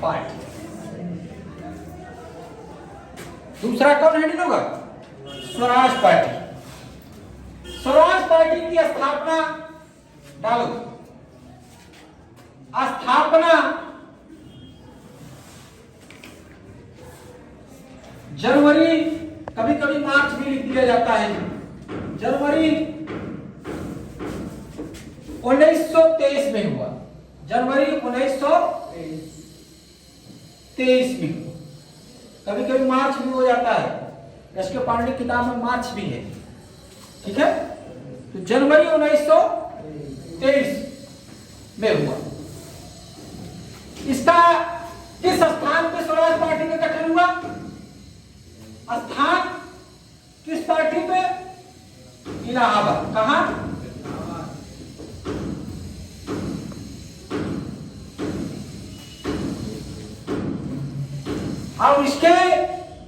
Party. दूसरा कौन handle होगा? स्वराज पार्टी। स्वराज पार्टी की स्थापना डालो। स्थापना जनवरी, कभी कभी मार्च भी लिख दिया जाता है, जनवरी 1923 में हुआ। जनवरी 1923 में हुआ। कभी कभी मार्च भी हो जाता है, एस के पांडे की किताब में मार्च भी है। ठीक है, तो जनवरी 1923 में हुआ। इसका किस स्थान पे स्वराज पार्टी का गठन हुआ? स्थान किस पार्टी पे? इलाहाबाद। कहां? अब इसके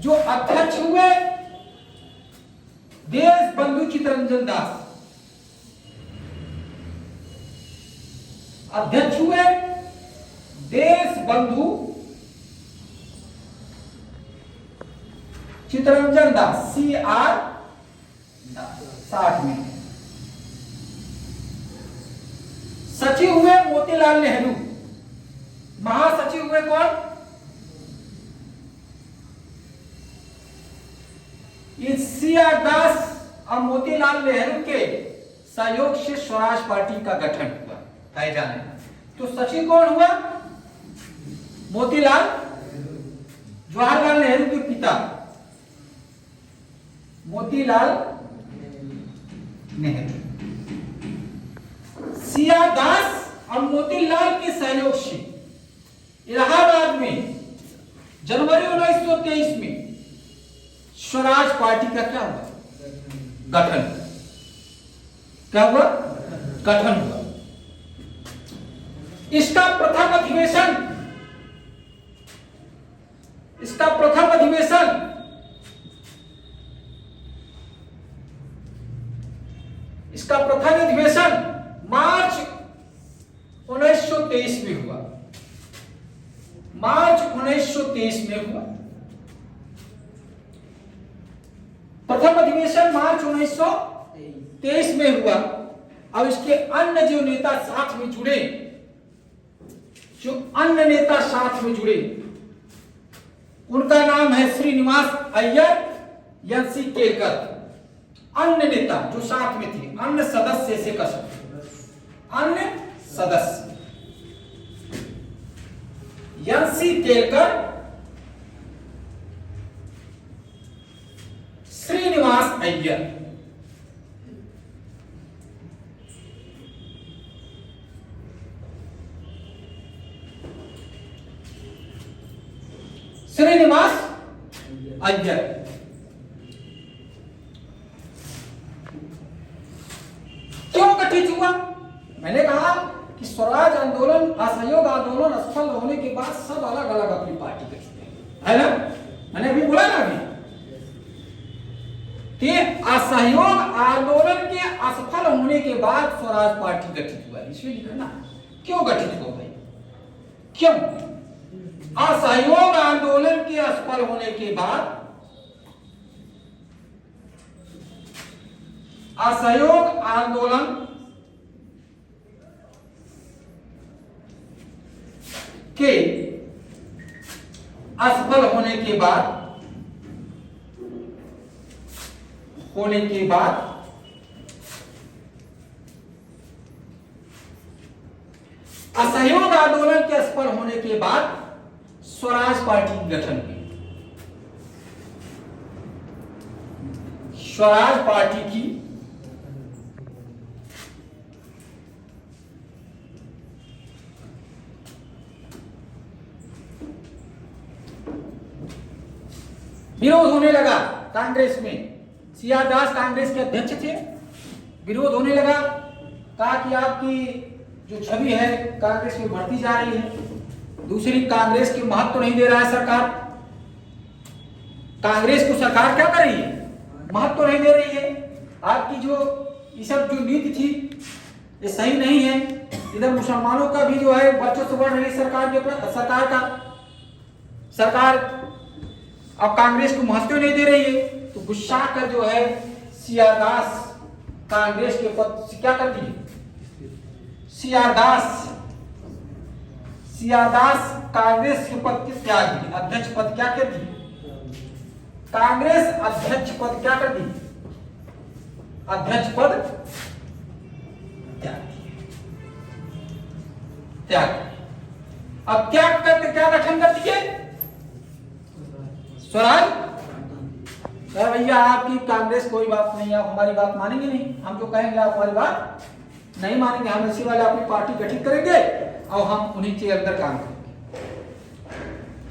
जो अध्यक्ष हुए देश बंधु चित्तरंजन दास, अध्यक्ष हुए देश बंधु चित्तरंजन दास, CR 60 में। सचिव हुए मोतीलाल नेहरू। महासचिव हुए कौन? इस CR दास और मोतीलाल नेहरू के सहयोग से स्वराज पार्टी का गठन हुआ है जाने। तो सचिव कौन हुआ? मोतीलाल, जवाहरलाल नेहरू के पिता मोतीलाल नेहरू। CR दास और मोतीलाल के सहयोग से इलाहाबाद में जनवरी 1923 में स्वराज पार्टी का क्या हुआ? गठन। क्या हुआ? गठन हुआ। इसका प्रथम अधिवेशन मार्च 1923 में हुआ। मार्च 1923 में हुआ। प्रथम अधिवेशन मार्च 1923 में हुआ। अब इसके अन्य जो नेता साथ में जुड़े, उनका नाम है श्रीनिवास अय्यर, NC केलकर। अन्य नेता जो साथ में थे, अन्य सदस्य से कह सकते, अन्य सदस्य NC केलकर, श्रीनिवास अय्यर। श्रीनिवास अय्यर क्यों गठित हुआ? मैंने कहा कि स्वराज आंदोलन, असहयोग आंदोलन असफल होने के बाद सब अलग अलग अपनी पार्टी के चुने, है ना? मैंने अभी बोला ना अभी कि असहयोग आंदोलन के असफल होने के बाद स्वराज पार्टी गठित हुआ। इसलिए लिखना क्यों गठित हो गई, क्यों? असहयोग आंदोलन के असफल होने के बाद, असहयोग आंदोलन के असफल होने के बाद असहयोग आंदोलन के असफल होने के बाद स्वराज पार्टी की गठन हुई। स्वराज पार्टी की विरोध होने लगा कांग्रेस में। CR दास कांग्रेस के अध्यक्ष थे, विरोध होने लगा। कहा कि आपकी जो छवि है कांग्रेस में बढ़ती जा रही है, दूसरी कांग्रेस की महत्व नहीं दे रहा है सरकार। कांग्रेस को सरकार क्या कर रही है? महत्व नहीं दे रही है। आपकी जो ये सब जो नीति थी ये सही नहीं है। इधर मुसलमानों का भी जो है वर्चस्व बढ़ रही है सरकार का, सरकार अब कांग्रेस को महत्व नहीं दे रही है, तो गुस्सा कर जो है सीआर दास कांग्रेस के पद से क्या कर दिए, सीआर दास कांग्रेस के पद के त्याग दिए, अध्यक्ष पद क्या कर दिए, कांग्रेस अध्यक्ष पद क्या कर दिए, अध्यक्ष पद त्याग दिए। अब क्या करते, क्या गठन कर दिए, स्वराज। भैया आपकी कांग्रेस कोई बात नहीं, आप हमारी बात मानेंगे नहीं, हम जो कहेंगे आप हमारी बात नहीं मानेंगे, हम इसी वाले अपनी पार्टी गठित करेंगे और हम उन्हीं के अंदर काम करेंगे,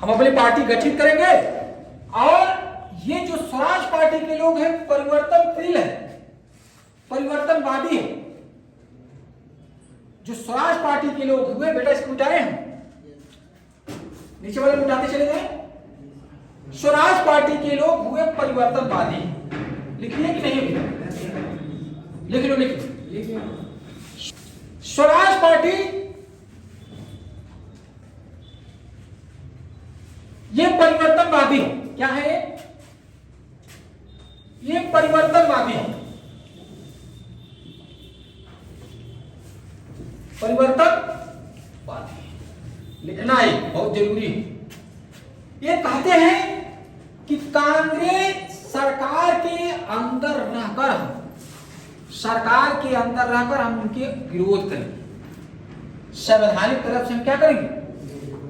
हम अपनी पार्टी गठित करेंगे। और ये जो स्वराज पार्टी के लोग हैं परिवर्तन प्रिय है, परिवर्तनवादी है। जो स्वराज पार्टी के लोग हुए बेटा, इसको उठाए हम नीचे वाले उठाते चले गए। स्वराज पार्टी के लोग हुए परिवर्तनवादी, लिखिए कि नहीं, लिख लो। स्वराज पार्टी ये परिवर्तनवादी है। क्या है ये परिवर्तनवादी है, परिवर्तनवादी लिखना ही बहुत जरूरी है। ये कहते हैं कि कांग्रेस सरकार के अंदर रहकर हम उनके विरोध करेंगे, संवैधानिक तरफ से हम क्या करेंगे,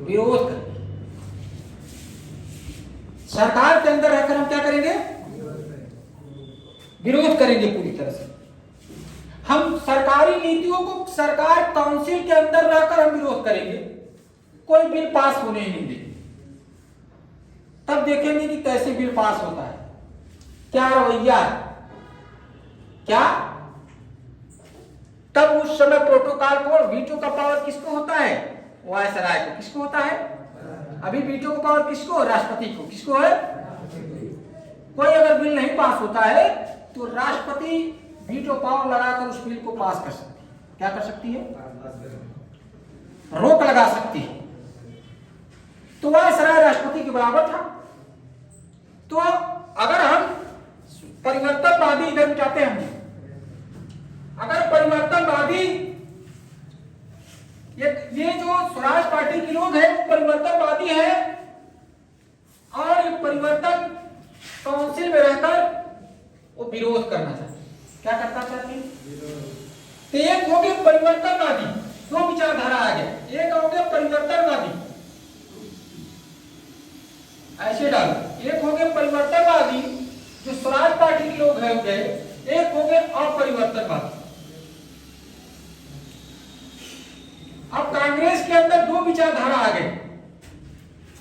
विरोध करेंगे। सरकार के अंदर रहकर हम क्या करेंगे, विरोध करेंगे पूरी तरह से। हम सरकारी नीतियों को सरकार काउंसिल के अंदर रहकर हम विरोध करेंगे, कोई बिल पास होने ही नहीं देंगे। तब देखेंगे कि कैसे बिल पास होता है, क्या रवैया, क्या तब उस समय प्रोटोकॉल को वीटो का पावर किसको होता है, वायसराय को। किसको होता है अभी वीटो का पावर, किसको, राष्ट्रपति को। किसको है, कोई अगर बिल नहीं पास होता है तो राष्ट्रपति वीटो पावर लगाकर उस बिल को पास कर सकती है। क्या कर सकती है, रोक लगा सकती है। तो वायसराय राष्ट्रपति के बराबर था। तो अगर हम परिवर्तनवादी इधर चाहते हैं, अगर परिवर्तनवादी ये जो स्वराज पार्टी के लोग हैं वो परिवर्तनवादी है और ये परिवर्तन काउंसिल में रहकर वो विरोध करना चाहते, क्या करता चाहते हैं। तो एक हो गए परिवर्तनवादी, दो विचारधारा आ गया, एक हो गया परिवर्तनवादी, ऐसे डालो। एक हो गए परिवर्तनवादी जो स्वराज पार्टी के लोग हैं, एक हो गए अपरिवर्तनवादी। अब कांग्रेस के अंदर दो विचारधारा आ गई,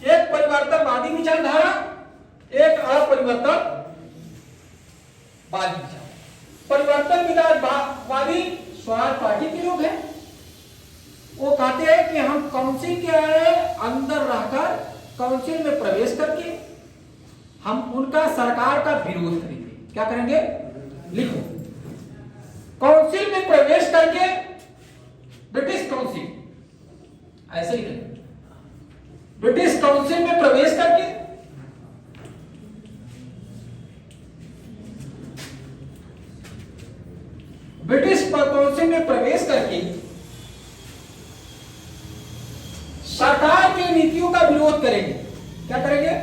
एक परिवर्तनवादी विचारधारा, एक अपरिवर्तनवादी विचारधारा। परिवर्तनवादी स्वराज पार्टी के लोग हैं, वो कहते हैं कि हम काउंसिल के अंदर रहकर, काउंसिल में प्रवेश करके हम उनका सरकार का विरोध करेंगे। क्या करेंगे, लिखो, काउंसिल में प्रवेश करके, ब्रिटिश काउंसिल, ऐसे ही करेंगे, ब्रिटिश काउंसिल में प्रवेश करके काउंसिल में प्रवेश करके सरकार की नीतियों का विरोध करेंगे। क्या करेंगे,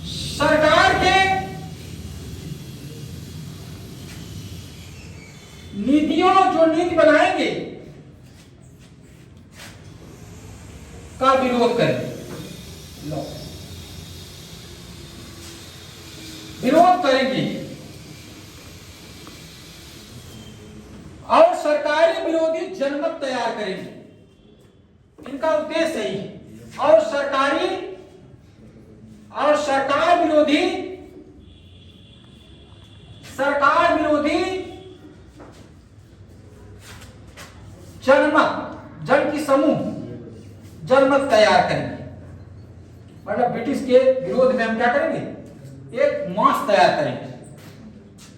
सरकार के नीतियों, जो नीति बनाएंगे का विरोध करेंगे। विरोध करेंगे और सरकारी विरोधी जनमत तैयार करेंगे। इनका उद्देश्य यही है। और सरकार विरोधी जन की समूह जनमत तैयार करेंगे। मतलब ब्रिटिश के विरोध में हम क्या करेंगे, एक मास तैयार करेंगे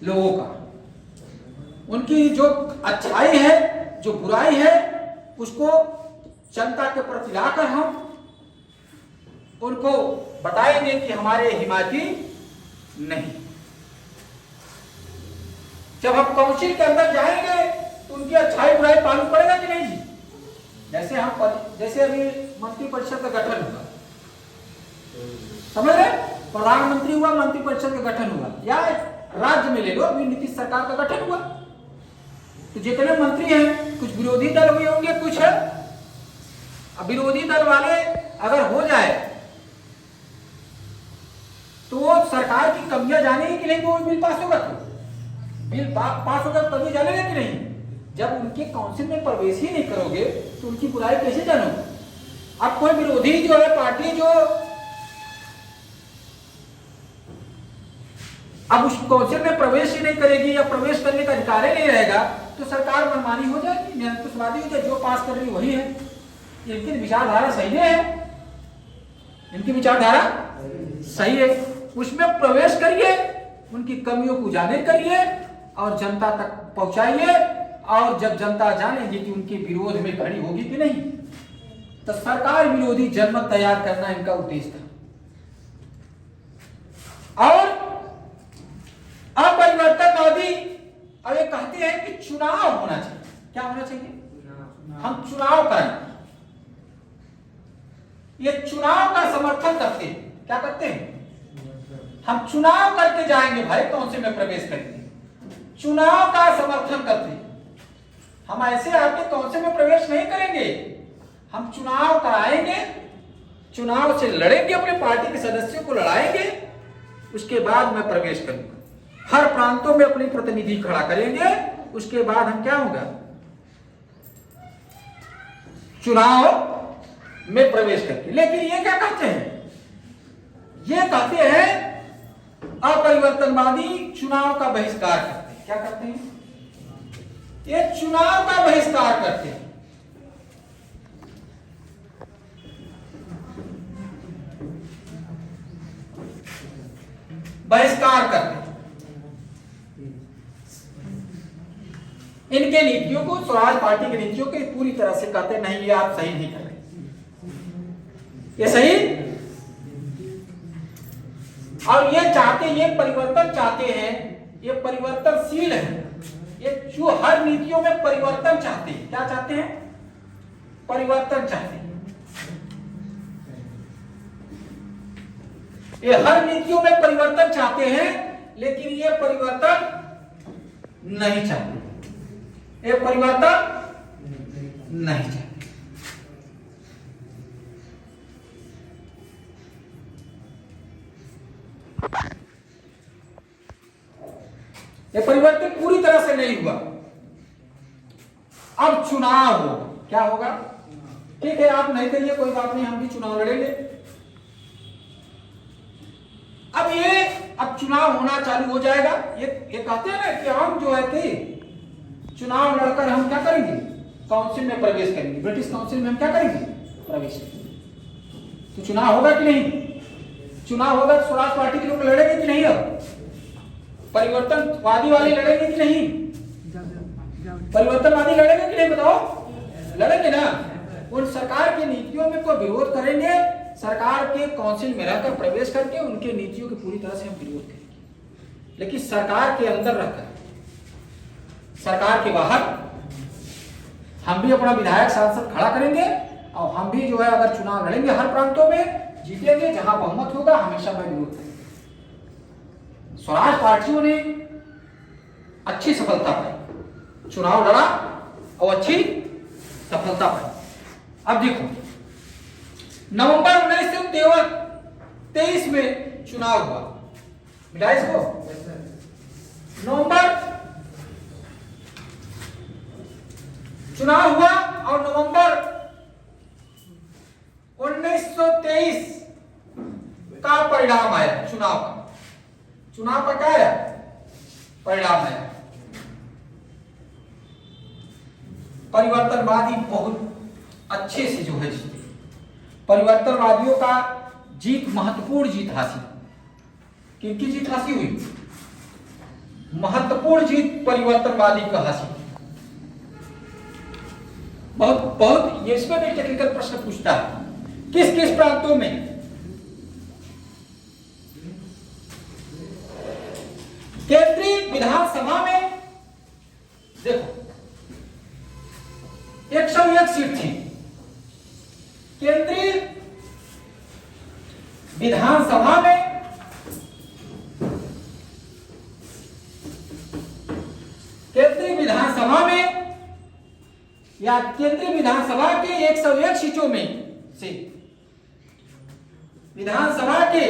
लोगों का, उनकी जो अच्छाई है, जो बुराई है, उसको जनता के प्रति लाकर हम उनको बताएंगे कि हमारे हिमायती नहीं। जब हम काउंसिल के अंदर जाएंगे तो उनकी अच्छाई बुराई मालूम पड़ेगा कि नहीं जी? जैसे अभी मंत्रिपरिषद का गठन हुआ, समझ रहे? प्रधानमंत्री हुआ, मंत्रिपरिषद का गठन हुआ, या राज्य में ले लो, अभी नीतीश सरकार का गठन हुआ, तो जितने मंत्री हैं कुछ विरोधी दल भी होंगे, कुछ है। अब विरोधी दल वाले अगर हो जाए तो सरकार की कमियां जानेगी कि नहीं? वो बिल पास होगा, तो बिल पास होगा तभी जानेगा कि नहीं? जब उनके काउंसिल में प्रवेश ही नहीं करोगे तो उनकी बुराई कैसे जानोगे? अब कोई विरोधी जो है पार्टी जो अब उस काउंसिल में प्रवेश ही नहीं करेगी या प्रवेश करने का अधिकार ही नहीं रहेगा तो सरकार मनमानी हो जाएगी, निरंकुशवादी हो जाए, जो पास कर रही वही है। इनकी विचारधारा सही है, इनकी विचारधारा सही है, उसमें प्रवेश करिए, उनकी कमियों को उजागर करिए और जनता तक पहुंचाइए। और जब जनता जानेगी कि उनके विरोध में खड़ी होगी कि नहीं, तो सरकार विरोधी जनमत तैयार करना इनका उद्देश्य था। और अपरिवर्तनवादी अब ये कहते हैं कि चुनाव होना चाहिए। क्या होना चाहिए? हम चुनाव करें, ये चुनाव का समर्थन करते हैं। क्या करते हैं? हम चुनाव करके जाएंगे भाई, काउंसिल में प्रवेश करेंगे, चुनाव का समर्थन करते हैं। हम ऐसे आपके काउंसिल में प्रवेश नहीं करेंगे, हम चुनाव कराएंगे, चुनाव से लड़ेंगे, अपने पार्टी के सदस्यों को लड़ाएंगे, उसके बाद मैं प्रवेश करूंगा। हर प्रांतों में अपनी प्रतिनिधि खड़ा करेंगे, उसके बाद हम क्या होगा? चुनाव में प्रवेश करके। लेकिन ये क्या कहते हैं? ये कहते हैं अपरिवर्तनवादी चुनाव का बहिष्कार करते हैं। क्या करते हैं? ये चुनाव का बहिष्कार करते हैं। बहिष्कार करते हैं इनके नीतियों को, स्वराज पार्टी की नीतियों को पूरी तरह से कहते हैं नहीं, ये आप सही नहीं कर रहे, ये सही। और ये चाहते, ये परिवर्तन चाहते हैं, ये परिवर्तनशील है, ये जो हर नीतियों में परिवर्तन चाहते हैं। क्या चाहते हैं? परिवर्तन चाहते हैं। ये हर नीतियों में परिवर्तन चाहते हैं, लेकिन ये परिवर्तन नहीं चाहते, ये परिवर्तन नहीं चाहते। ये परिवर्तन पूरी तरह से नहीं हुआ। अब चुनाव होगा। क्या होगा? ठीक है, आप नहीं करिए, कोई बात नहीं, हम भी चुनाव लड़ेंगे। अब चुनाव होना चालू हो जाएगा। ये कहते हैं ना कि हम जो है कि चुनाव लड़कर हम क्या करेंगे? काउंसिल में प्रवेश करेंगे, ब्रिटिश काउंसिल में हम क्या करेंगे? प्रवेश करेंगे। तो चुनाव होगा कि नहीं? चुनाव होगा तो स्वराज पार्टी के लोग लड़ेंगे कि नहीं? अब परिवर्तनवादी वाले लड़ेंगे कि नहीं? परिवर्तनवादी लड़ेंगे कि नहीं? बताओ, लड़ेंगे ना। उन सरकार की नीतियों में कोई विरोध करेंगे, सरकार के काउंसिल में रहकर प्रवेश करके उनके नीतियों के पूरी तरह से हम विरोध करेंगे। लेकिन सरकार के अंदर रहकर, सरकार के बाहर हम भी अपना विधायक सांसद खड़ा करेंगे और हम भी जो है अगर चुनाव लड़ेंगे, हर प्रांतों में जीतेंगे, जहां बहुमत होगा हमेशा मैं विरोध करेंगे। स्वराज पार्टियों ने अच्छी सफलता पाई, चुनाव लड़ा और अच्छी सफलता पाई। अब देखो, नवंबर 1923 में चुनाव हुआ, मिला इसको। नवंबर चुनाव हुआ और नवंबर 1923 का परिणाम आया। चुनाव का क्या है? परिणाम है। परिवर्तनवादी बहुत अच्छे से जो है जीते। परिवर्तनवादियों का जीत, महत्वपूर्ण जीत हासिल। किनकी जीत हासिल हुई? महत्वपूर्ण जीत परिवर्तनवादी का हासिल। बहुत इसमें भी टेक्निकल प्रश्न पूछता है, किस किस प्रांतों में विधानसभा में देखो 101 सीट थी। केंद्रीय विधानसभा में या केंद्रीय विधानसभा के 101 सीटों में से विधानसभा के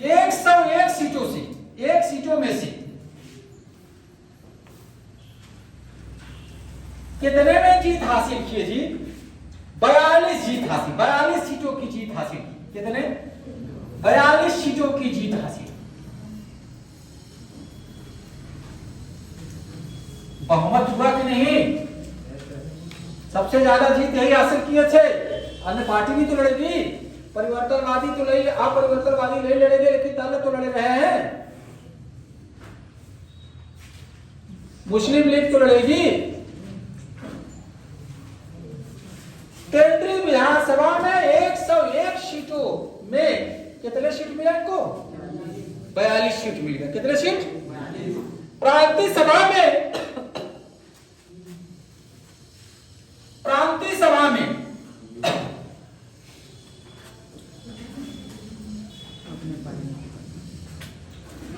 101 सीटों से एक सीटों में से कितने में जीत हासिल किए जी? 42 जीत हासिल, 42 सीटों की जीत हासिल की। कितने? 42 सीटों की जीत हासिल। बहुमत हुआ कि नहीं? सबसे ज्यादा जीत यही हासिल किए थे। अन्य पार्टी भी तो लड़ेगी, परिवर्तनवादी तो नहीं, अपरिवर्तनवादी नहीं लड़ेंगे, लेकिन दल तो लड़ रहे हैं। मुस्लिम लीग तो लड़ेगी। केंद्रीय विधानसभा में 101 सीटों में कितने सीट मिला इनको? 42 सीट मिल गया। कितने सीट? प्रांतीय सभा में, प्रांतीय सभा में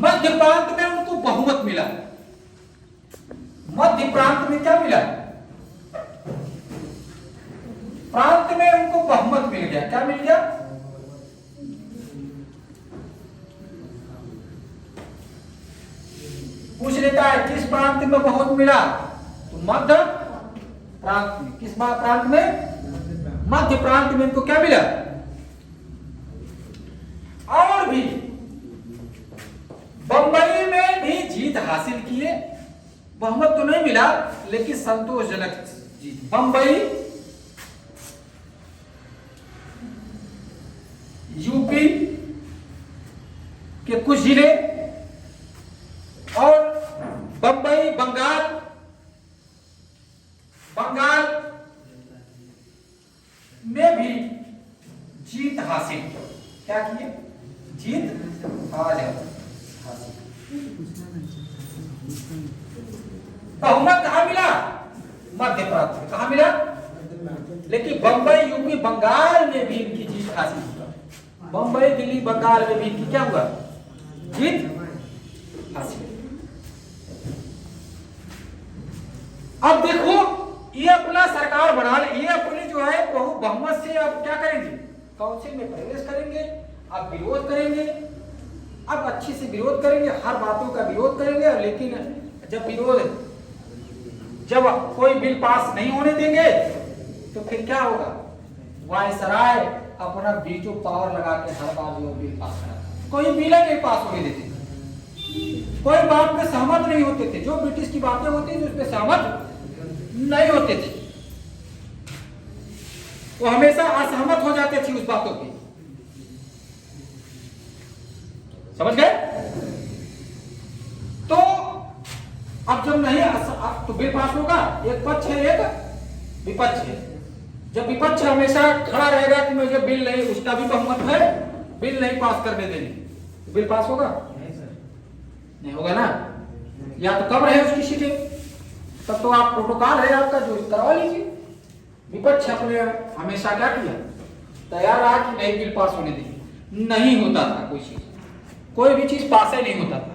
मध्य प्रांत में उनको बहुमत मिला। मध्य प्रांत में क्या मिला? प्रांत में उनको बहुमत मिल गया। क्या मिल गया? पूछ लेता है किस प्रांत में बहुत मिला, तो मध्य प्रांत में। किस प्रांत में? मध्य प्रांत में इनको क्या मिला? और भी बंबई में भी जीत हासिल किए। बहुमत तो नहीं मिला, लेकिन संतोषजनक जीत। बंबई, यूपी के कुछ जिले और बंबई, बंगाल में भी जीत हासिल। क्या किए? जीत हासिल। बहुमत कहां मिला? मध्य प्रांत में। कहां मिला? लेकिन बंबई, यूपी, बंगाल में भी इनकी जीत हासिल हुआ। बंबई, दिल्ली, बंगाल में भी इनकी क्या हुआ? जीत हासिल। अब देखो, ये अपना सरकार बना ले, ये अपने जो है बहुमत से अब क्या करेंगे? काउंसिल में प्रवेश करेंगे। अब विरोध करेंगे, अब अच्छे से विरोध करेंगे, हर बातों का विरोध करेंगे। लेकिन जब कोई बिल पास नहीं होने देंगे तो फिर क्या होगा? वायसराय अपना वीटो पावर लगा के हर बार जो बिल पास करा। कोई बिल नहीं पास होने देते, कोई बात में सहमत नहीं होते थे। जो ब्रिटिश की बातें होती थी उसमें सहमत नहीं होते थे, वो हमेशा असहमत हो जाते थे उस बातों पे। समझ गए? तो अब जब नहीं तो बिल पास होगा, एक पक्ष है एक विपक्ष है। जब विपक्ष हमेशा खड़ा रहेगा कि मुझे बिल नहीं, उसका भी बहुमत है, बिल नहीं पास करने देंगे, तो बिल पास होगा? नहीं होगा ना। या तो कब रहे उसकी सीटें, तब तो आप प्रोटोकॉल है आपका जो करवा लीजिए। विपक्ष अपने हमेशा क्या किया? तैयार रहा कि नहीं बिल पास होने देंगे। नहीं होता था कोई चीज, कोई भी चीज पास ही नहीं होता था।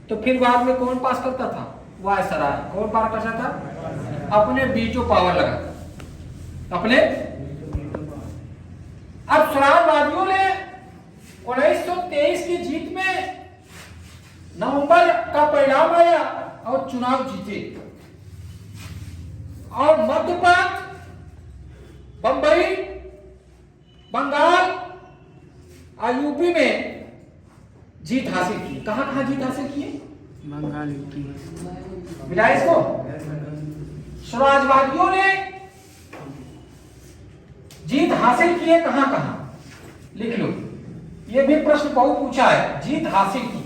तो फिर बाद में कौन पास करता था? वायसराय। कौन पास करता था? अपने वीटो पावर लगा अपने। अब स्वराजवादियों ने 1923 की जीत में नवंबर का परिणाम आया और चुनाव जीते, और मध्य प्रांत, बंबई, बंगाल और यूपी में जीत हासिल की। कहां कहां जीत हासिल की? बंगाल, यूपी। विधायक को स्वराजवादियों ने जीत हासिल की है। कहां कहां? लिख लो, ये भी प्रश्न बहुत पूछा है। जीत हासिल की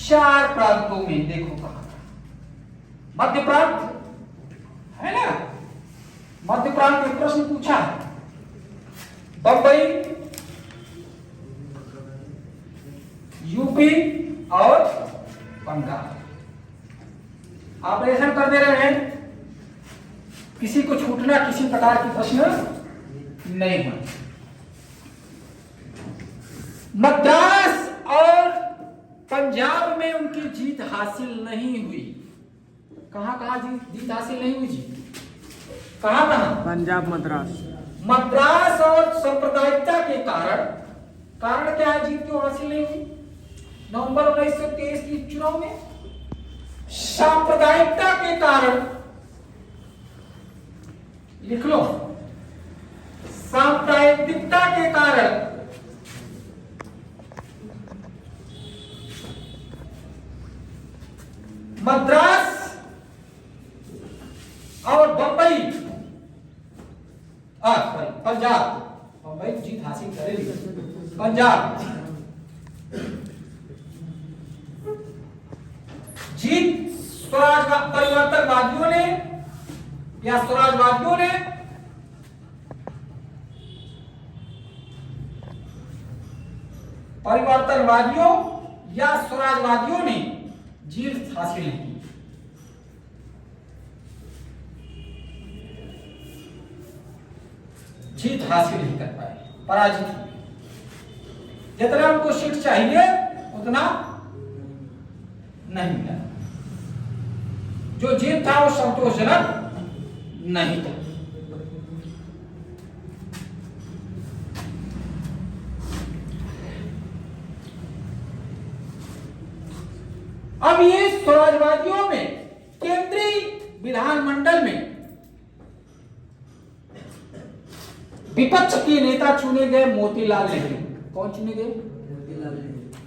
4 प्रांतों में। देखो कहां? मध्य प्रांत है ना, मध्य प्रांत में प्रश्न पूछा है। बंबई, यूपी और बंगाल ऑपरेशन कर दे रहे हैं। किसी को छूटना किसी प्रकार की प्रश्न नहीं है। मद्रास और पंजाब में उनकी जीत हासिल नहीं हुई। कहां कहां जीत हासिल नहीं हुई जी? कहां कहां? पंजाब, मद्रास। मद्रास और सांप्रदायिकता के कारण क्या है जीत क्यों हासिल नहीं हुई? नवंबर 1923 की चुनाव में सांप्रदायिकता के कारण, लिख लो, सांप्रदायिकता के कारण मद्रास और बंबई, पंजाब, बंबई जीत हासिल करेगी, पंजाब जीत स्वराज परिवर्तनवादियों ने या स्वराजवादियों ने परिवर्तनवादियों या स्वराजवादियों ने जीत हासिल नहीं की। जीत हासिल नहीं कर पाए, पराजित हुए। जितना उनको सीट चाहिए उतना नहीं मिला। जो जीत था वो संतोषजनक नहीं था। अब ये स्वराजवादियों में केंद्रीय विधानमंडल में विपक्ष के नेता चुने गए मोतीलाल नेहरू। कौन चुने गए?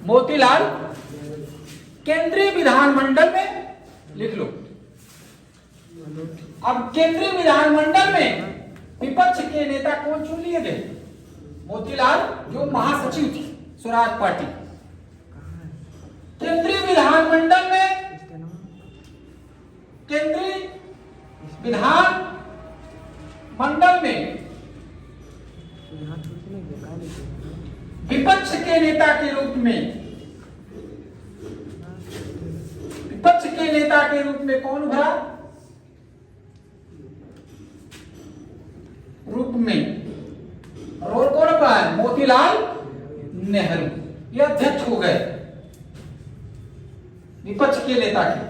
मोतीलाल। केंद्रीय विधानमंडल में लिख लो। अब केंद्रीय विधानमंडल में विपक्ष के नेता कौन चुन लिए गए? मोतीलाल, जो महासचिव थे स्वराज पार्टी। केंद्रीय विधानमंडल में, केंद्रीय विधान मंडल में विपक्ष के नेता के रूप में, विपक्ष के नेता के रूप में कौन उभरा? रूप में रोल कौन पाया? मोतीलाल नेहरू। ये अध्यक्ष हो गए विपक्ष के नेता के।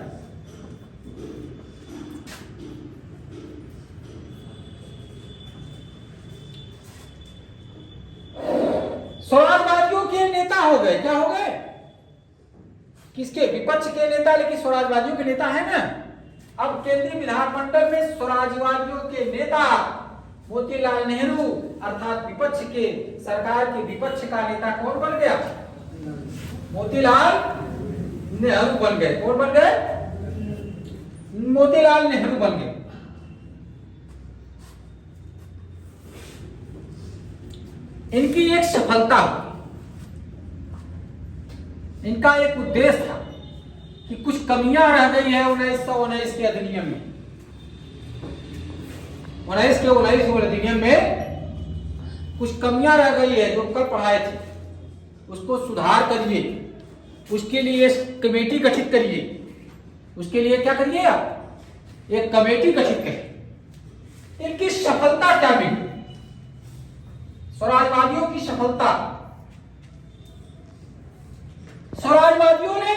स्वराजवादियों के नेता हो गए। क्या हो गए? किसके? विपक्ष के नेता, लेकिन स्वराजवादियों के नेता है ना। अब केंद्रीय विधानमंडल में स्वराजवादियों के नेता मोतीलाल नेहरू अर्थात विपक्ष के, सरकार के विपक्ष का नेता कौन बन गया? मोतीलाल नेहरू बन गए। कौन बन गए? मोतीलाल नेहरू बन गए। इनकी एक सफलता, इनका एक उद्देश्य था कि कुछ कमियां रह गई है 1919 के अधिनियम में। 1919 अधिनियम में कुछ कमियां रह गई है जो कल पढ़ाए थे, उसको सुधार करिए। उसके लिए कमेटी गठित करिए। उसके लिए क्या करिए आप? एक कमेटी गठित करिए। इनकी सफलता क्या मिली? स्वराजवादियों की सफलता, स्वराजवादियों ने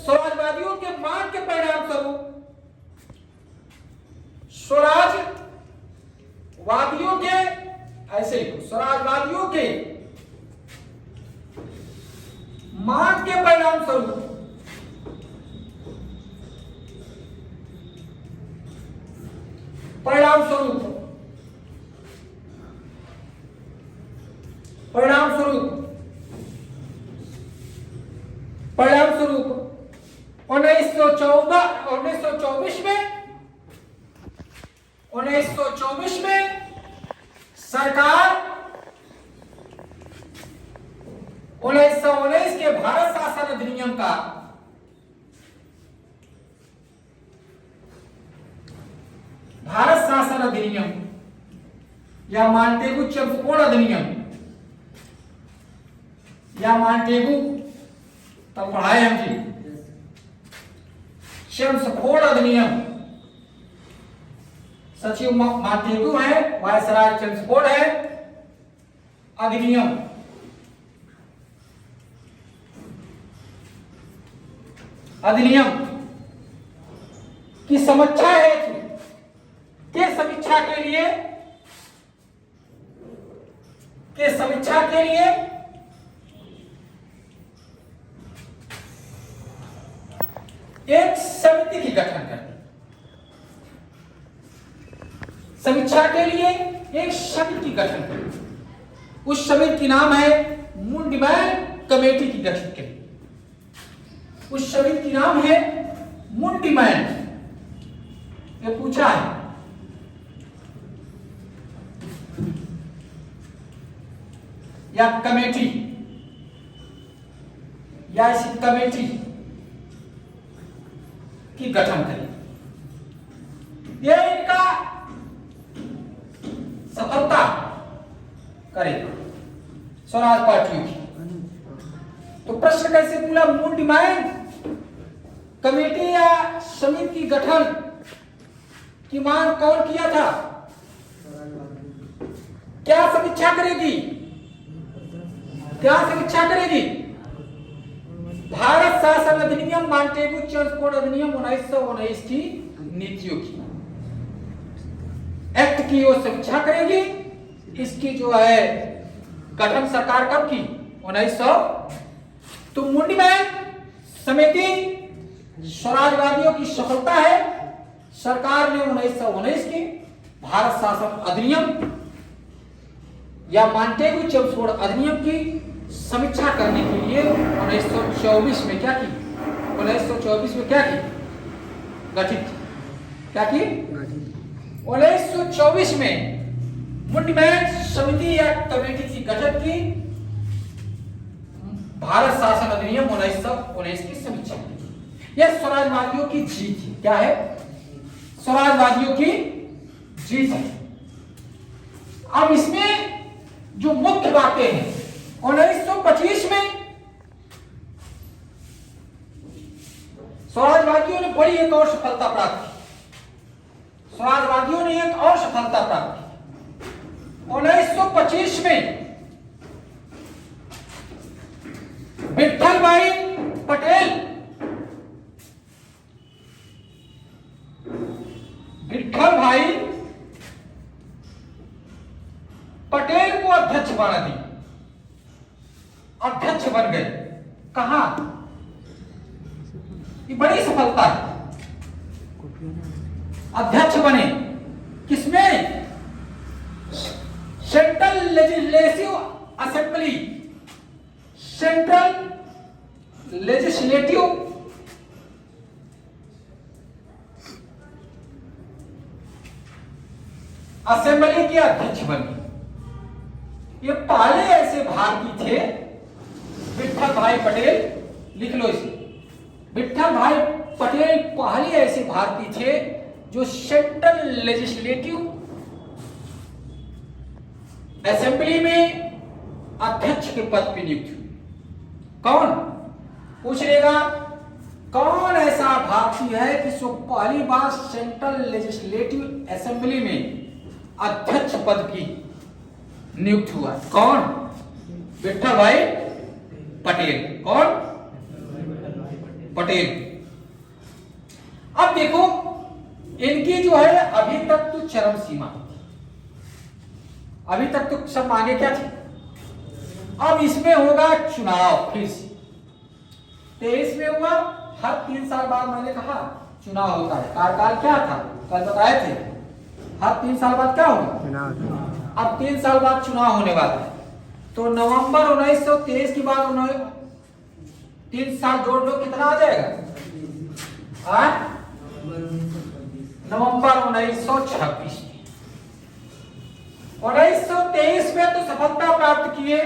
स्वराजवादियों के मांग के परिणाम स्वरूप स्वराजवादियों के, ऐसे लिखो, स्वराजवादियों के मांग के परिणाम स्वरूप परिणाम स्वरूप 1924 में सरकार 1919 के भारत शासन अधिनियम का या मॉन्टेगू चेम्सफोर्ड अधिनियम, या मॉन्टेगू, तब पढ़ाए हम जी, चेम्सफोर्ड अधिनियम, सचिव मॉन्टेगू है, वायसराय चेम्सफोर्ड है, अधिनियम। अधिनियम की समीक्षा है के समीक्षा के लिए एक समिति की गठन करनी, समीक्षा के लिए एक समिति की गठन करनी। उस समिति की नाम है मुंडीमैन कमेटी की गठन करनी। उस समिति की नाम है मुंडीमैन, ये पूछा है। या कमेटी, या इसी कमेटी की गठन करें। यह इनका सफलता करेगा स्वराज पार्टियों की। तो प्रश्न कैसे पूरा, मुंडीमैन कमेटी या समिति की गठन की मांग कौन किया था? क्या समीक्षा करेगी? क्या समीक्षा करेगी? भारत शासन अधिनियम मॉन्टेगू चेम्सफोर्ड अधिनियम 1919 की नीतियों की, एक्ट की वो समीक्षा करेगी। इसकी जो है गठन सरकार कब की? 1900। तो मुंडीमैन समिति स्वराजवादियों की सफलता है। सरकार ने 1919 की भारत शासन अधिनियम या मॉन्टेगू चेम्सफोर्ड अधिनियम की समीक्षा करने के लिए 1924 में क्या की? 1924 में क्या की? गठित, क्या की? 1924 में मुंडीमैन समिति या कमेटी की गठन की, भारत शासन अधिनियम 1919 की समीक्षा की। यह स्वराजवादियों की जीत है। क्या है? स्वराजवादियों की जीत है। अब इसमें जो मुख्य बातें हैं, 1925 में स्वराजवादियों ने बड़ी एक और सफलता प्राप्त की। स्वराजवादियों ने एक और सफलता प्राप्त की। 1925 में विठल भाई पटेल, विठल भाई पटेल को अध्यक्ष बना दी, अध्यक्ष बन गए। कहां? ये बड़ी सफलता है। अध्यक्ष बने किसमें? Central legislative assembly, central legislative assembly के अध्यक्ष बने। ये पहले ऐसे भारतीय थे, विठल भाई पटेल, लिख लो इसे, विठल भाई पटेल पहले ऐसे भारतीय थे जो सेंट्रल लेजिस्लेटिव असेंबली में अध्यक्ष के पद पर नियुक्त हुए। कौन? पूछ लेगा, कौन ऐसा भारतीय है कि जो पहली बार सेंट्रल लेजिस्लेटिव असेंबली में अध्यक्ष पद की नियुक्त हुआ? कौन? विठल भाई पटेल। कौन? पटेल। अब देखो, इनकी जो है अभी तक तो चरम सीमा, अभी तक तो सब मांगे क्या थी? अब इसमें होगा चुनाव फिर से। 23 में हुआ, हर 3 साल बाद मैंने कहा चुनाव होता है। कार्यकाल क्या था? कल बताए थे, हर 3 साल बाद क्या होगा? चुनाव। अब 3 साल बाद चुनाव होने वाला है। तो नवंबर 1923 के बाद 3 साल जोड़ लो, कितना आ जाएगा? नवंबर 1926 में। 1923 में तो सफलता प्राप्त किए,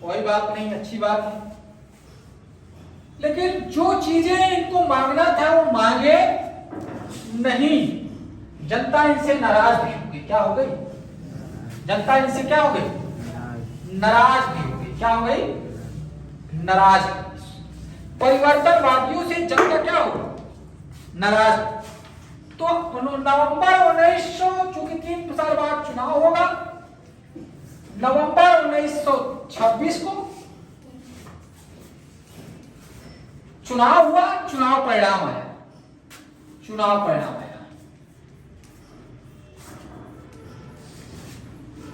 कोई बात नहीं, अच्छी बात है। लेकिन जो चीजें इनको मांगना था वो मांगे नहीं। जनता इनसे नाराज भी हो गई। क्या हो गई? जनता इनसे क्या हो गई, नाराज भी हो गई। क्या हो गई, नाराज। परिवर्तनवादियों से जनता क्या हो, नाराज। तो नवंबर 1900, चूंकि 3 साल बाद चुनाव होगा, नवंबर 1926 को चुनाव हुआ, चुनाव परिणाम आया, चुनाव परिणाम आया।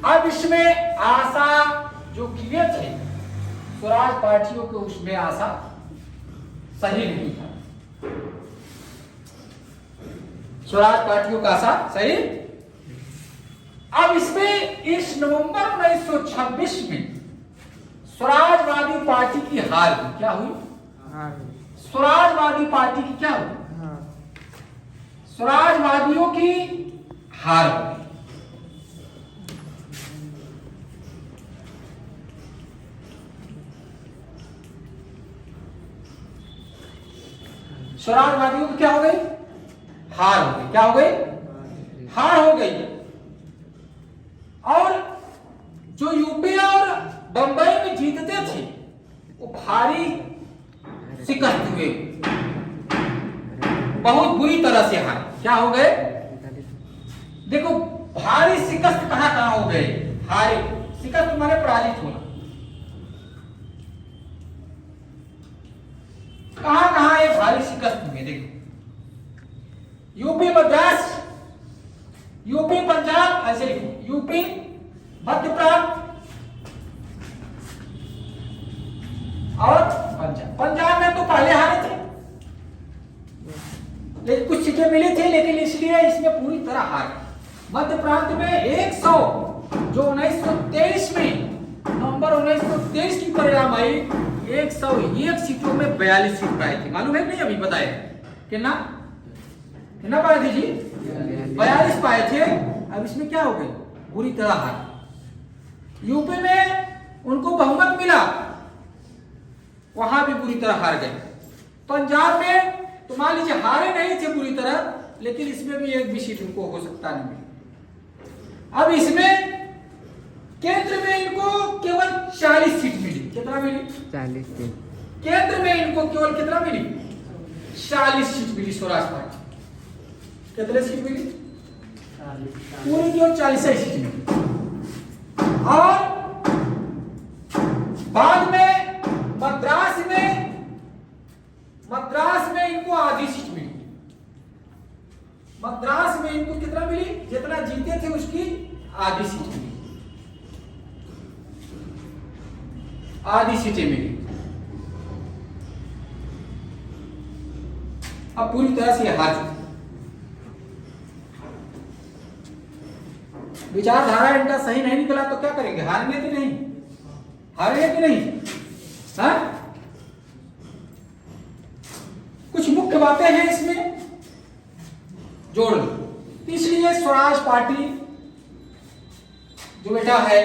अब इसमें आशा जो किए थे स्वराज पार्टियों के, उसमें आशा सही नहीं था। स्वराज पार्टियों का आशा सही। अब इसमें इस नवंबर 1926 में स्वराजवादी पार्टी की हार हुई। क्या हुई, स्वराजवादी पार्टी की क्या हुई, स्वराजवादियों की हार हुई। स्वराजवादियों की क्या हो गई, हार हो गई। क्या हो गई, हार हो गई। और जो यूपी और बंबई में जीतते थे वो भारी शिकस्त हुए, बहुत बुरी तरह से हारे। क्या हो गए, देखो भारी शिकस्त कहां कहां हो गए, हारे। शिकस्त माने पराजित होना। कहां कहां ये भारी शिकस्त हुई, देखो यूपी मद्रास, यूपी पंजाब, ऐसे लिखो, यूपी मध्य प्रांत और पंजाब। पंजाब में तो पहले हारे थे, लेकिन कुछ सीटें मिली थी, लेकिन इसलिए इसमें पूरी तरह हार। मध्य प्रांत में 100, जो 1923 में, नवंबर 1923 की परिणाम आई, 101 सीटों में 42 सीट पाए थे। मालूम है नहीं, अभी बताया कितना कितना पाए थे जी, 42 पाए थे। अब इसमें क्या हो गई, बुरी तरह हार। यूपी में उनको बहुमत मिला, वहां भी बुरी तरह हार गए। पंजाब में तो मान लीजिए हारे नहीं थे बुरी तरह, लेकिन इसमें भी एक भी सीट उनको हो सकता नहीं मिली। अब इसमें केंद्र में इनको केवल 40 सीट मिली। कितना मिली, 40 सीट। केंद्र में इनको केवल कितना मिली, 40 सीट मिली। स्वराज पार्टी कितने सीट मिली, पूरी केवल 40 सीट मिली। और बाद में मद्रास में इनको आधी सीट मिली। मद्रास में इनको कितना मिली, जितना जीते थे उसकी आधी सीट मिली, आधी सीटें मिली। अब पूरी तरह से हार चुके। विचारधारा इनका सही नहीं निकला तो क्या करेंगे, हारेंगे कि नहीं, हारेंगे कि नहीं। हाँ? कुछ मुख्य बातें हैं इसमें, जोड़ लो। इसलिए स्वराज पार्टी जो बेटा है,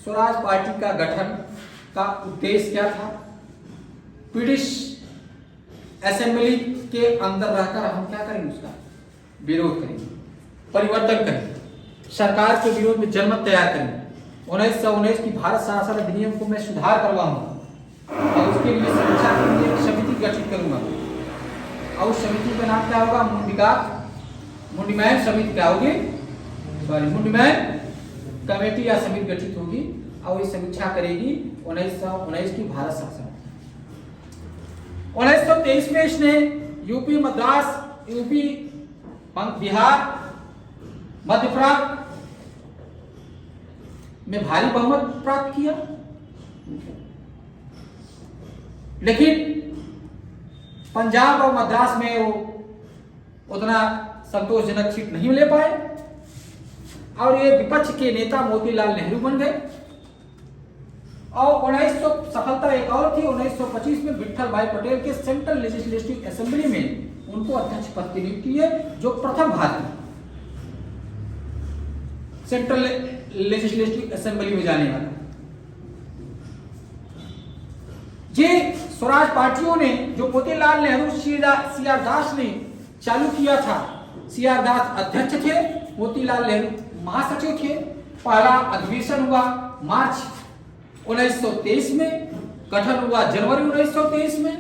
स्वराज पार्टी का गठन का उद्देश्य क्या था, ब्रिटिश असेंबली के अंदर रहकर हम क्या करेंगे, उसका विरोध करेंगे, परिवर्तन करेंगे, सरकार के विरोध में जनमत तैयार करेंगे। 1919 की भारत शासन अधिनियम को मैं सुधार करवाऊंगा और उसके लिए समीक्षा के लिए एक समिति गठित करूंगा। और उस समिति का नाम क्या होगा, मुंडीमैन समिति क्या होगी, सॉरी मुंडीमैन कमेटी या समिति गठित होगी और ये समीक्षा करेगी 1919 की भारत शासन। 1923 में इसने यूपी मद्रास, यूपी बिहार, मध्य प्रांत में भारी बहुमत प्राप्त किया, लेकिन पंजाब और मद्रास में वो उतना संतोषजनक सीट नहीं ले पाए और ये विपक्ष के नेता मोतीलाल नेहरू बन गए। और 1900 सफलता एक और थी, 1925 में विठल भाई पटेल के सेंट्रल लेजिस्लेटिव असेंबली में उनको अध्यक्ष पद की नियुक्ति की है, जो प्रथम भारतीय सेंट्रल लेजिस्लेटिव असेंबली में जाने वाला। ये स्वराज पार्टियों ने, जो मोतीलाल नेहरू सीआर दास ने चालू किया था, सीआर दास अध्यक्ष थे, मोतीलाल नेहरू महासचिव थे, पहला अधिवेशन हुआ मार्च 1923 में, गठन हुआ जनवरी 1923 में।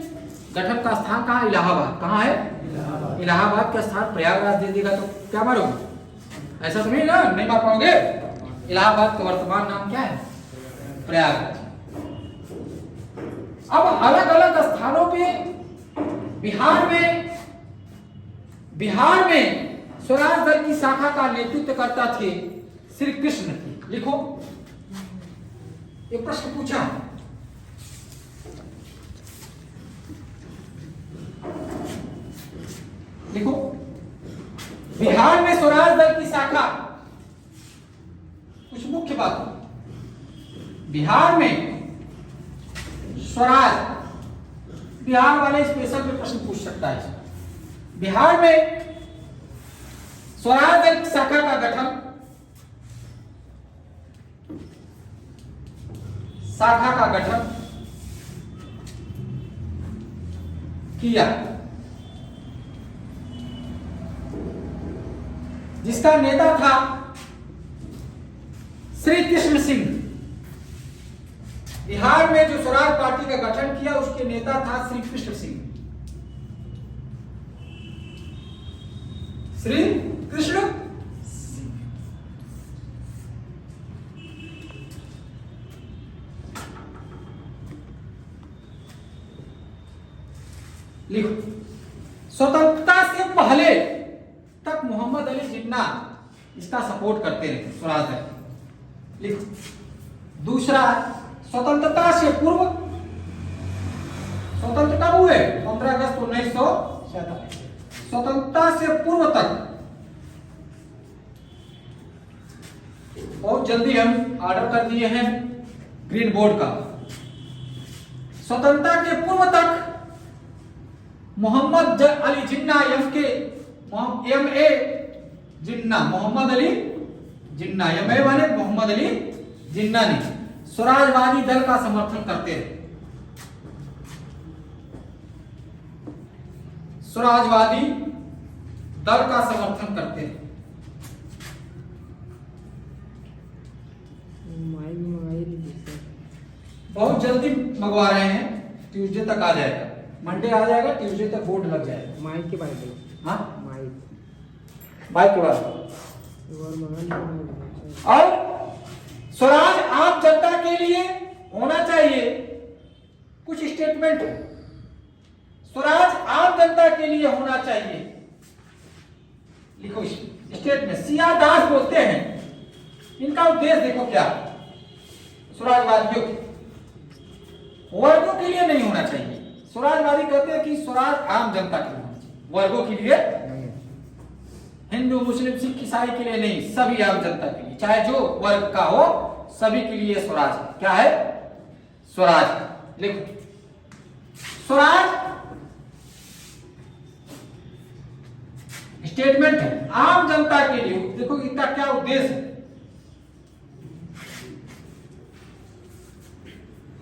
गठन का स्थान कहाँ? इलाहाबाद। कहाँ है? इलाहाबाद का स्थान प्रयागराज दे देगा तो क्या मारोगे? ऐसा तो नहीं ना, नहीं मार पाओगे। इलाहाबाद का वर्तमान नाम क्या है? प्रयागराज। अब अलग अलग स्थानों पे बिहार में स्वराज दल की शाखा का नेतृत्व करता थे श्री कृष्ण। लिखो, एक प्रश्न पूछा, लिखो, बिहार में स्वराज दल की शाखा, कुछ मुख्य बात, बिहार में स्वराज, बिहार वाले स्पेशल में प्रश्न पूछ सकता है। बिहार में स्वराज दल की शाखा का गठन, किया, जिसका नेता था श्री कृष्ण सिंह। बिहार में जो स्वराज पार्टी का गठन किया उसके नेता था श्री कृष्ण सिंह। श्री कृष्ण सिंह। लिखो, स्वतंत्रता से पहले तक मोहम्मद अली जिन्ना इसका सपोर्ट करते रहे स्वराज दल। लिखो, दूसरा, स्वतंत्रता से पूर्व, स्वतंत्र कब हुए? 15 अगस्त 1947। स्वतंत्रता से पूर्व तक, बहुत जल्दी हम ऑर्डर कर दिए हैं ग्रीन बोर्ड का। स्वतंत्रता के पूर्व तक मोहम्मद अली जिन्ना MA जिन्ना, मोहम्मद अली जिन्ना, MA वाले मोहम्मद अली जिन्ना ने स्वराजवादी दल का समर्थन करते रहे। स्वराजवादी दल का समर्थन करते रहे। बहुत जल्दी मंगवा रहे हैं, ट्यूसडे तक आ जाएगा, मंडे आ जाएगा, ट्यूसडे तक बोर्ड लग जाएगा। माइक के बारे में, हाँ माइक के बाद। और स्वराज आम जनता के लिए होना चाहिए, कुछ स्टेटमेंट है, स्वराज आम जनता के लिए होना चाहिए। लिखो स्टेटमेंट, सिया दास बोलते हैं, इनका उद्देश्य देखो क्या, स्वराजवादियों वर्गों के लिए नहीं होना चाहिए। स्वराजवादी कहते हैं कि स्वराज आम जनता के लिए होना चाहिए, वर्गों के लिए, हिंदू मुस्लिम सिख ईसाई के लिए नहीं, सभी आम जनता के लिए, चाहे जो वर्ग का हो, सभी के लिए स्वराज। क्या है? स्वराज। लिखो, स्वराज स्टेटमेंट है आम जनता के लिए। देखो इनका क्या उद्देश्य है,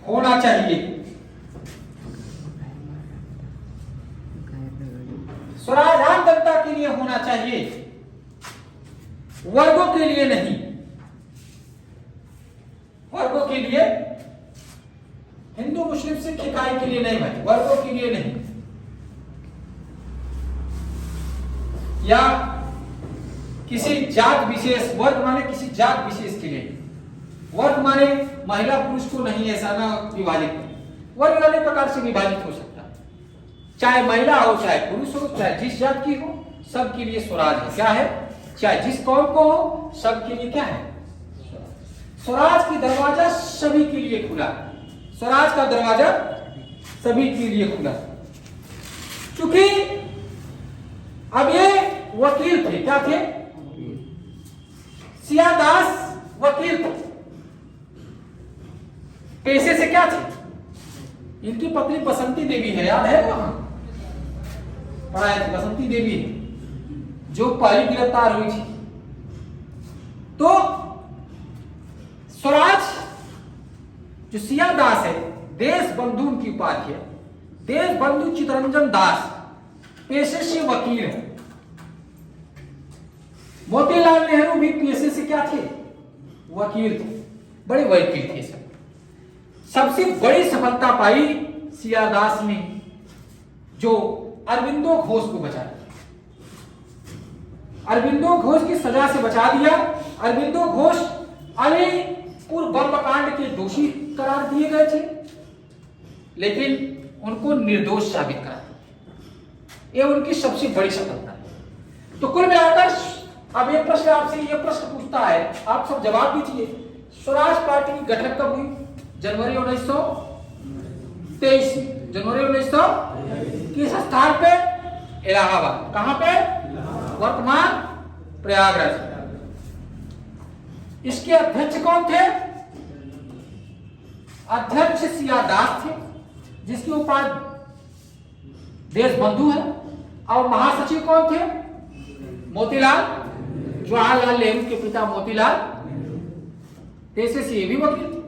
होना चाहिए, स्वराज आम जनता के लिए होना चाहिए, वर्गों के लिए नहीं, वर्गों के लिए, हिंदू मुस्लिम सिख ईसाई के लिए नहीं भाई, वर्गों के लिए नहीं, या किसी जात विशेष, वर्ग माने किसी जात विशेष के लिए, वर्ग माने महिला पुरुष को नहीं, ऐसा ना विभाजित, वर्ग वाले प्रकार से विभाजित हो सकता है, चाहे महिला हो, चाहे पुरुष हो, चाहे जिस जात की हो, सबके लिए स्वराज है। क्या है? चाहे जिस कौम को हो, सबके लिए क्या है? स्वराज की दरवाजा सभी के लिए खुला, स्वराज का दरवाजा सभी के लिए खुला। क्योंकि अब ये वकील थे, क्या थे? सियादास वकील थे, पेशे से क्या थे? इनकी पत्नी बसंती देवी है, याद है? वहां पढ़ाया थी, बसंती देवी जो पहली गिरफ्तार हुई थी। तो स्वराज जो सियादास है, देश बंधु की उपाधि है, देश बंधु चितरंजन दास पेशे से वकील है। मोतीलाल नेहरू भी पेशे से क्या थे? वकील थे, बड़े वकील थे सब। सबसे बड़ी सफलता पाई सिया दास ने, जो अरविंदो घोष को बचा दिया। अरविंदो घोष की सजा से बचा दिया। अरविंदो घोष अलीपुर बम कांड के दोषी करार दिए गए थे, लेकिन उनको निर्दोष साबित करा दिया। ये उनकी सबसे बड़ी सफलता है। तो कुल मिलाकर अब ये प्रश्न आपसे ये प्रश्न पूछता है, आप सब जवाब दीजिए। स्वराज पार्टी की गठन कब हुई? जनवरी 1923। जनवरी 1923 किस स्थान पे? इलाहाबाद। कहां पे? वर्तमान प्रयागराज। इसके अध्यक्ष कौन थे? अध्यक्ष सिया दास थे, जिसकी उपाधि देशबंधु है। और महासचिव कौन थे? मोतीलाल, जवाहरलाल नेहरू के पिता मोतीलाल। देश से ये भी वकील थे।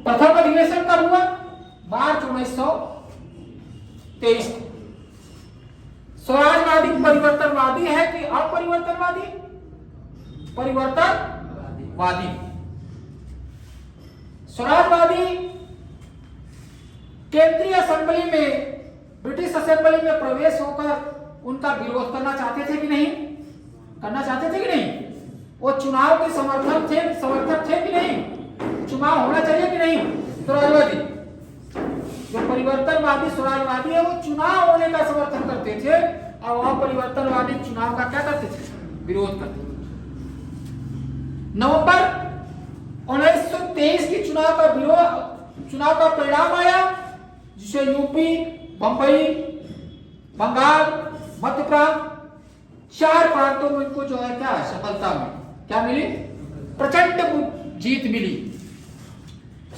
प्रथम अधिवेशन कब हुआ? मार्च 1923। स्वराजवादी परिवर्तनवादी है कि अपरिवर्तनवादी? परिवर्तनवादी। स्वराजवादी केंद्रीय असेंबली में, ब्रिटिश असेंबली में प्रवेश होकर उनका विरोध करना चाहते थे कि नहीं? करना चाहते थे कि नहीं? वो चुनाव के समर्थक थे कि नहीं? चुनाव होना चाहिए कि नहीं? स्वराजवादी, जो परिवर्तनवादी स्वराजवादी है, वो चुनाव होने का समर्थन करते थे, और अपरिवर्तनवादी चुनाव का क्या करते थे? विरोध करते थे। नवंबर 1923 की चुनाव का परिणाम आया, जिसे यूपी, बंबई, बंगाल, मध्य प्रांत, 4 प्रांतों में इनको जो है क्या सफलता मिली। क्या मिली? प्रचंड जीत मिली।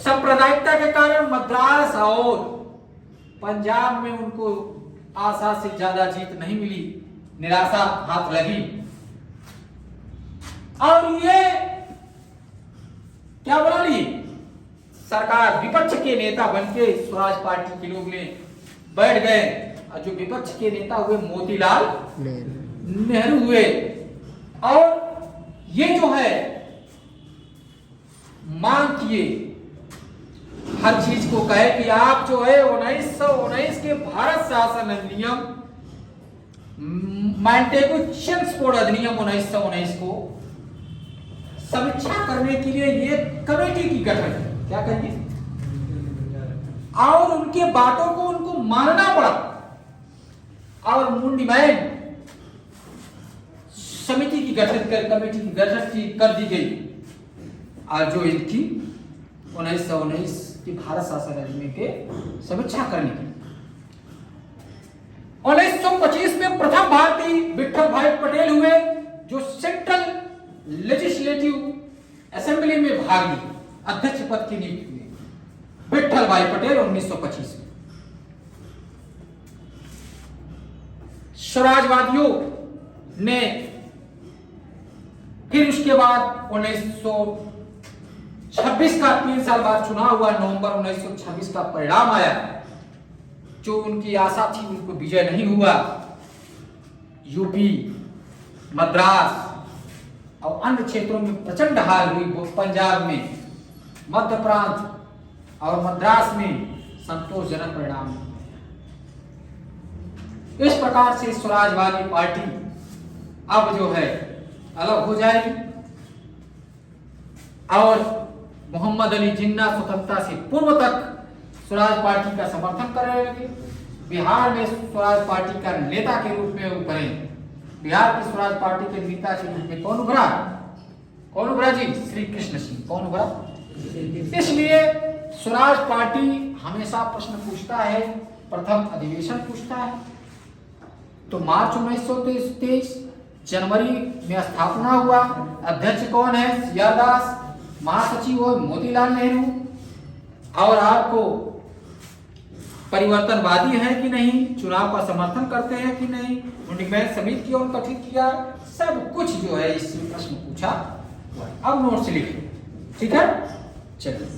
सांप्रदायिकता के कारण मद्रास और पंजाब में उनको आशा से ज्यादा जीत नहीं मिली, निराशा हाथ लगी। और ये क्या बना ली? सरकार, विपक्ष के नेता बनके स्वराज पार्टी के लोग ने बैठ गए, और जो विपक्ष के नेता हुए मोतीलाल नेहरू हुए। और ये जो है मांग किए, हर चीज को कहे कि आप जो है 1919 के भारत शासन अधिनियम, मैंटेगुचियंसपोर्ट अधिनियम 1919 को समीक्षा करने के लिए ये कमेटी की गठन है। क्या करिए? और उनके बातों को उनको मानना पड़ा, और मुंडीमैन समिति की कमेटी की गठन कर दी गई, और जो इनकी 1919 की भारत शासन अधिनियम के समीक्षा करने की। 1925 में प्रथम भारतीय विठल भाई पटेल हुए, जो सेंट्रल लेजिस्लेटिव असेंबली में भाग लिए, अध्यक्ष पद की नियुक्ति हुए विठल भाई पटेल 1925 में। स्वराजवादियों ने फिर उसके बाद 1926 का 3 साल बाद चुनाव हुआ। नवंबर 1926 का परिणाम आया, जो उनकी आशा थी उनको विजय नहीं हुआ। यूपी, मद्रास और अन्य क्षेत्रों में प्रचंड हार हुई। पंजाब में, मध्य प्रांत और मद्रास में संतोषजनक परिणाम। इस प्रकार से स्वराजवादी पार्टी अब जो है अलग हो जाएगी, और मोहम्मद अली जिन्ना स्वतंत्रता से पूर्व तक स्वराज पार्टी का समर्थन कर रहे हैं। बिहार में स्वराज पार्टी का नेता के रूप में उभरे। बिहार की स्वराज पार्टी के नेता के रूप में कौन उभरा? कौन उभरा जी? श्री कृष्ण सिंह। कौन उभरा? इसलिए स्वराज पार्टी हमेशा प्रश्न पूछता है, प्रथम अधिवेशन पूछता है। तो मार्च 1923, जनवरी में स्थापना हुआ। अध्यक्ष कौन है? सिया दास। महासचिव हो मोतीलाल नेहरू। और आपको परिवर्तनवादी है कि नहीं, चुनाव का समर्थन करते हैं कि नहीं, मुंडीमैन समिति की ओर गठित किया, सब कुछ जो है इस प्रश्न पूछा। अब नोट्स लिखिए, ठीक है? चलिए।